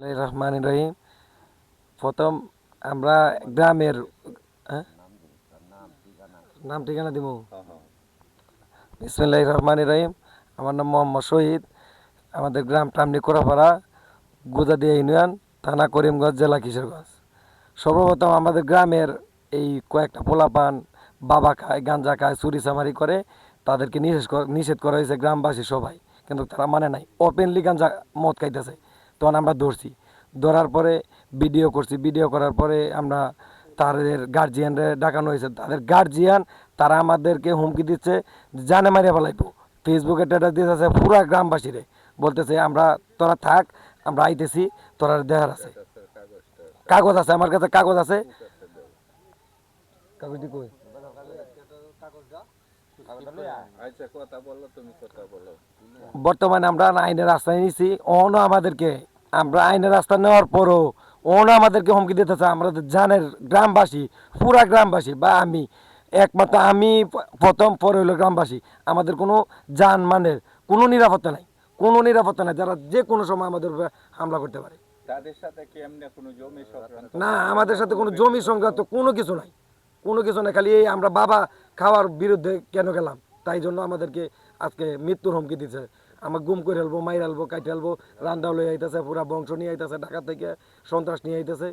রহমান রহিম। প্রথম আমরা গ্রামের হ্যাঁ? নাম ঠিকানা দিব। বিসমিল্লাহির রহমানির রহিম। আমার নাম মোহাম্মদ শহীদ। আমাদের গ্রাম টামনি কোরাপাড়া, গুদাদিয়া ইউনিয়ন, থানা করিমগঞ্জ, জেলা কিশোরগঞ্জ। সর্বপ্রথম আমাদের গ্রামের এই কয়েকটা পোলাপান বাবা খায়, গাঞ্জা খায়, চুরি চামারি করে, তাদেরকে নিষেধ করা হয়েছে গ্রামবাসী সবাই, কিন্তু তারা মানে নাই, ওপেনলি গাঞ্জা মদ খাইতেছে। তখন আমরা ধরছি, ধরার পরে ভিডিও করছি, ভিডিও করার পরে আমরা তাদের গার্জিয়ানরে ডাকানো হয়েছে, তাদের গার্জিয়ান তারা আমাদেরকে হুমকি দিচ্ছে, জানে মারিয়া ফেলাইবো। ফেসবুকে স্ট্যাটাস দিতেছে পুরা গ্রামবাসীরে, বলতেছে আমরা তোরা থাক, আমরা আইতেছি, তোরা দেখার আছে। কাগজ আছে, আমার কাছে কাগজ আছে। কাগজটি কই? বর্তমানে আমরা আইনের রাস্তায় নিছি, অনও আমাদেরকে, আমরা আইনের রাস্তা নেওয়ার পরও অনও আমাদেরকে হুমকি দিতেছে। আমাদের জানের গ্রামবাসী, পুরা গ্রামবাসী বা আমি, একমাত্র আমি প্রথম, পরে হইলো গ্রামবাসী, আমাদের কোনো যান মানের কোনো নিরাপত্তা নাই, কোনো নিরাপত্তা নাই, যারা যে কোনো সময় আমাদের উপরে হামলা করতে পারে। তাদের সাথে কি এমনি কোনো জমি সংক্রান্ত? না, আমাদের সাথে কোনো জমি সংক্রান্ত কোনো কিছু নাই, কোনো কিছু নাই। খালি এই আমরা বাবা খাওয়ার বিরুদ্ধে কেন গেলাম, তাই জন্য আমাদেরকে আজকে মৃত্যুর হুমকি দিচ্ছে। আমার গুম করে ফেলবো, মাইর ফেলবো, কাইটে ফেলবো, রান্দাও লই আইতেছে, পুরা বংশ নিয়ে আইতেছে, ঢাকা থেকে সন্ত্রাস নিয়ে আইতেছে।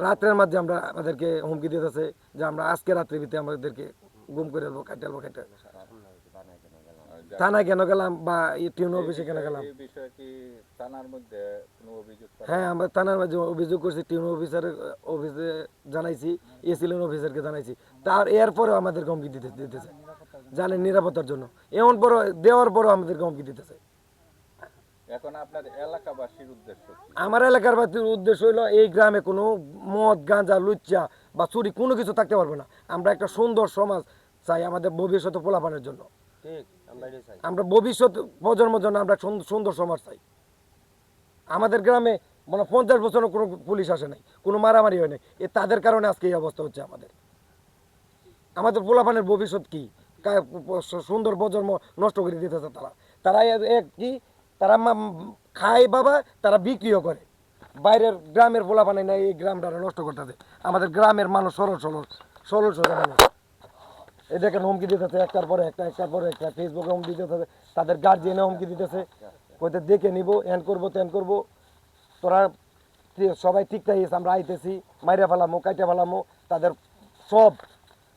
রাত্রের মাঝে আমরা আমাদেরকে হুমকি দিতেছে যে আমরা আজকে রাত্রির ভিতরে আমাদেরকে গুম করে ফেলবো, কাইটে ফেলবো, কাইটে। থানায় কেন গেলাম বা টিউন অফিসে কেন গেলাম? এই বিষয়ে কি থানার মধ্যে কোনো অভিযোগ করা হ্যাঁ, হয়েছে? আমরা থানার মাঝে অভিযোগ করছি, টিউন অফিসারের অফিসে জানাইছি, এসিলেন অফিসারকে জানাইছি। তার এরপরেও আমাদেরকে হুমকি দিতেছে, জানেন নিরাপত্তার জন্য। এমন পরও দেওয়ার পরও আমাদেরকে হুমকি দিতেছে। এখন আপনার এলাকাবাসীর উদ্দেশ্য কি? আমার এলাকার বাসীর উদ্দেশ্য হইলো এই গ্রামে কোনো মদ, গাঁজা, লুচ্চা বা চুরি কোনো কিছু থাকতে পারবে না। আমরা একটা সুন্দর সমাজ চাই আমাদের ভবিষ্যৎ পোলাপানের জন্য। আমরা ভবিষ্যৎ প্রজন্মের জন্য আমরা সুন্দর সমাজ চাই। আমাদের গ্রামে মানে 50 বছরও কোনো পুলিশ আসে নাই, কোনো মারামারি হয় নাই, তাদের কারণে আজকে এই অবস্থা হচ্ছে আমাদের। আমাদের পোলাপানের ভবিষ্যৎ কি? সুন্দর প্রজন্ম নষ্ট করে দিতেছে তারা। তারা কি, তারা খায় বাবা, তারা বিক্রিও করে। বাইরের গ্রামের পোলাপানে না এই গ্রামটা নষ্ট করতেছে। আমাদের গ্রামের মানুষ সরল সরল সরল সোজা মানুষ। এই দেখেন হুমকি দিতেছে একটার পরে একটা, একটার পরে একটা, ফেসবুকে হুমকি দিতেছে, তাদের গার্জিয়ানে হুমকি দিতেছে, কইতে দেখে নিব, এন করবো তেন করবো, তোরা সবাই ঠিক থাকি, আমরা আইতেছি, মাইরা ফেলামো, কাইটা ফেলামো। তাদের সব,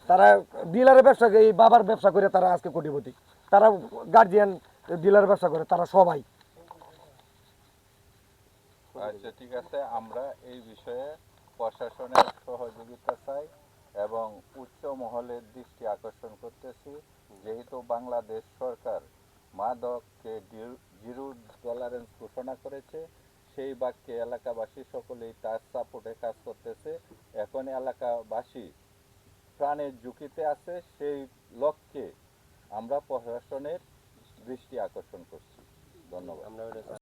তারা ডিলারের ব্যবসা, এই বাবার ব্যবসা করে তারা আজকে কোটিপতি, তারা গার্জিয়ান ডিলারের ব্যবসা করে, তারা সবাই। আচ্ছা, ঠিক আছে, আমরা এই বিষয়ে প্রশাসনের সহযোগিতা চাই এবং উচ্চ মহলের দৃষ্টি আকর্ষণ করতেছি। যেহেতু বাংলাদেশ সরকার মাদককে জিরো টলারেন্স ঘোষণা করেছে, সেই বাক্যে এলাকাবাসী সকলেই তার সাপোর্টে কাজ করতেছে। এখন এলাকাবাসী প্রাণের ঝুঁকিতে আছে, সেই লক্ষ্যে আমরা প্রশাসনের দৃষ্টি আকর্ষণ করছি। ধন্যবাদ।